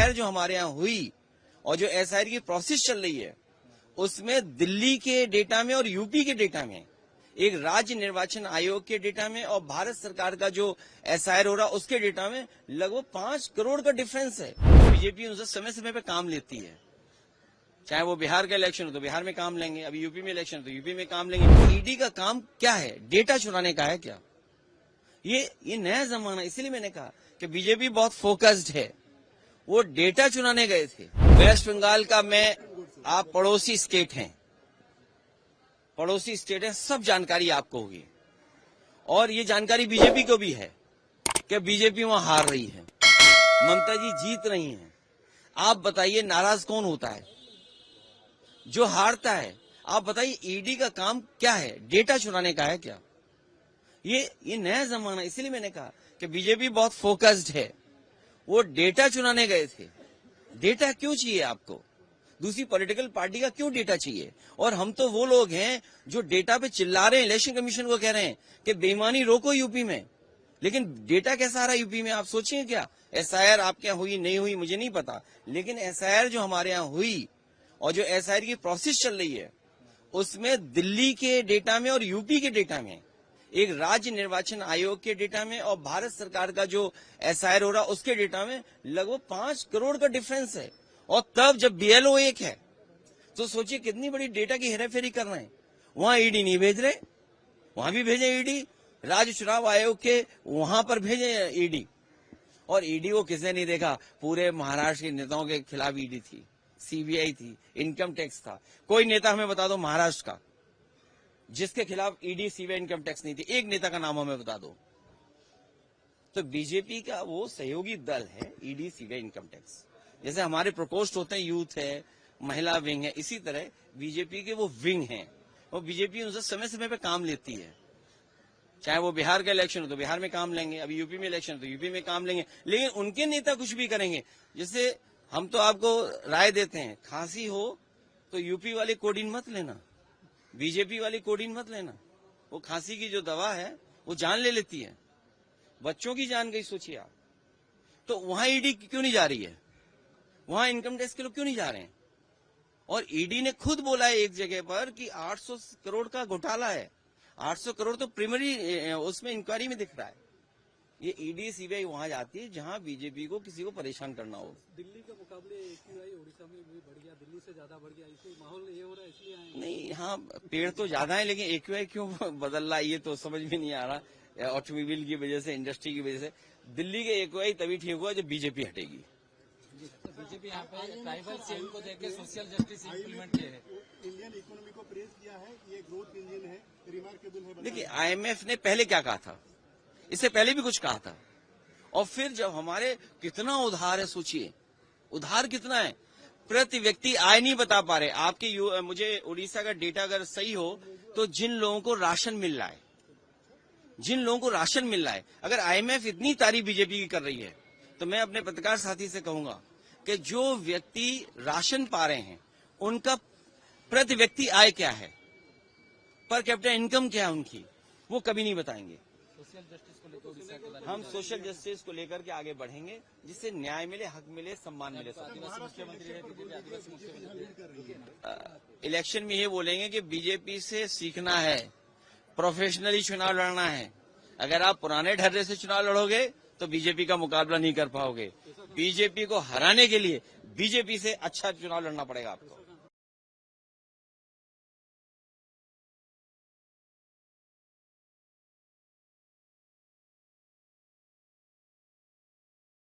SIR जो हमारे यहाँ हुई और जो एसआईआर की प्रोसेस चल रही है उसमें दिल्ली के डेटा में और यूपी के डेटा में, एक राज्य निर्वाचन आयोग के डेटा में और भारत सरकार का जो एसआईआर हो रहा उसके डेटा में लगभग 5 करोड़ का डिफरेंस है। बीजेपी उनसे समय समय पे काम लेती है, चाहे वो बिहार का इलेक्शन हो तो बिहार में काम लेंगे, अभी यूपी में इलेक्शन हो तो यूपी में काम लेंगे। ईडी का काम क्या है? डेटा चुराने का है क्या? ये नया जमाना, इसीलिए मैंने कहा कि बीजेपी बहुत फोकस्ड है। वो डेटा चुराने गए थे। वेस्ट बंगाल का आप पड़ोसी स्टेट हैं, सब जानकारी आपको होगी और ये जानकारी बीजेपी को भी है कि बीजेपी वहां हार रही है, ममता जी जीत रही हैं। आप बताइए नाराज कौन होता है? जो हारता है। आप बताइए ईडी का काम क्या है? डेटा चुराने का है क्या? ये नया जमाना, इसीलिए मैंने कहा कि बीजेपी बहुत फोकस्ड है। वो डेटा चुराने गए थे। डेटा क्यों चाहिए आपको? दूसरी पॉलिटिकल पार्टी का क्यों डेटा चाहिए? और हम तो वो लोग हैं जो डेटा पे चिल्ला रहे हैं, इलेक्शन कमीशन को कह रहे हैं कि बेईमानी रोको यूपी में, लेकिन डेटा कैसा आ रहा है यूपी में? आप सोचिए क्या एसआईआर आपके यहाँ हुई नहीं हुई मुझे नहीं पता, लेकिन एसआईआर जो हमारे यहाँ हुई और जो एसआईआर की प्रोसेस चल रही है उसमें दिल्ली के डेटा में और यूपी के डेटा में, एक राज्य निर्वाचन आयोग के डेटा में और भारत सरकार का जो एसआईआर हो रहा उसके डेटा में लगभग 5 करोड़ का डिफरेंस है। और तब जब बीएलओ एक है तो सोचिए कितनी बड़ी डेटा की हेराफेरी कर रहे हैं। वहां ईडी नहीं भेज रहे, वहां भी भेजे ईडी, राज्य चुनाव आयोग के वहां पर भेजे ईडी। और ईडी को किसने नहीं देखा? पूरे महाराष्ट्र के नेताओं के खिलाफ ईडी थी, सीबीआई थी, इनकम टैक्स था। कोई नेता हमें बता दो महाराष्ट्र का जिसके खिलाफ ईडी सीबीआई इनकम टैक्स नहीं थी, एक नेता का नाम हमें बता दो। तो बीजेपी का वो सहयोगी दल है ईडी सीबीआई इनकम टैक्स। जैसे हमारे प्रकोष्ठ होते हैं, यूथ है, महिला विंग है, इसी तरह बीजेपी के वो विंग हैं और बीजेपी उनसे समय समय पे काम लेती है। चाहे वो बिहार का इलेक्शन हो तो बिहार में काम लेंगे, अभी यूपी में इलेक्शन हो तो यूपी में काम लेंगे, लेकिन उनके नेता कुछ भी करेंगे। जैसे हम तो आपको राय देते हैं, खांसी हो तो यूपी वाले कोडिन मत लेना, बीजेपी वाली कोडिन मत लेना। वो खांसी की जो दवा है वो जान ले लेती है, बच्चों की जान गई सोचिए आप। तो वहां ईडी क्यों नहीं जा रही है? वहां इनकम टैक्स के लोग क्यों नहीं जा रहे हैं? और ईडी ने खुद बोला है एक जगह पर कि 800 करोड़ का घोटाला है। 800 करोड़ तो प्राइमरी उसमें इंक्वायरी में दिख रहा है। ये ईडी सीबीआई वहां जाती है जहां बीजेपी को किसी को परेशान करना हो। दिल्ली के मुकाबले एक्यूआई उड़ीसा में भी बढ़ गया, दिल्ली से ज्यादा बढ़ गया, इसलिए माहौल ये हो रहा है, इसलिए आए। नहीं, हाँ पेड़ तो ज्यादा है लेकिन एक्यूआई क्यों बदल रहा है ये तो समझ में नहीं आ रहा। ऑटोमोबाइल की वजह से, इंडस्ट्री की वजह से दिल्ली के एक्यूआई तभी ठीक हुआ जब बीजेपी हटेगी। बीजेपी यहाँ पे ट्राइबल सीएम को देके सोशल जस्टिस इम्प्लीमेंट किए हैं। इंडियन इकोनॉमी को प्रेज किया है, ये ग्रोथ इंजन है, रिमार्केबल है। देखिए आईएमएफ ने पहले क्या कहा था, इससे पहले भी कुछ कहा था। और फिर जब हमारे कितना उधार है, सोचिए उधार कितना है, प्रति व्यक्ति आय नहीं बता पा रहे। आपके मुझे उड़ीसा का डेटा अगर सही हो तो जिन लोगों को राशन मिल रहा है, अगर आईएमएफ इतनी तारीफ बीजेपी की कर रही है तो मैं अपने पत्रकार साथी से कहूंगा कि जो व्यक्ति राशन पा रहे हैं उनका प्रति व्यक्ति आय क्या है, पर कैपिटल इनकम क्या है उनकी, वो कभी नहीं बताएंगे। सोशल जस्टिस को लेकर हम सोशल जस्टिस को लेकर के आगे बढ़ेंगे जिससे न्याय मिले, हक मिले, सम्मान मिले। इलेक्शन में ये बोलेंगे कि बीजेपी से सीखना है, प्रोफेशनली चुनाव लड़ना है। अगर आप पुराने ढर्रे से चुनाव लड़ोगे तो बीजेपी का मुकाबला नहीं कर पाओगे। बीजेपी को हराने के लिए बीजेपी से अच्छा चुनाव लड़ना पड़ेगा आपको।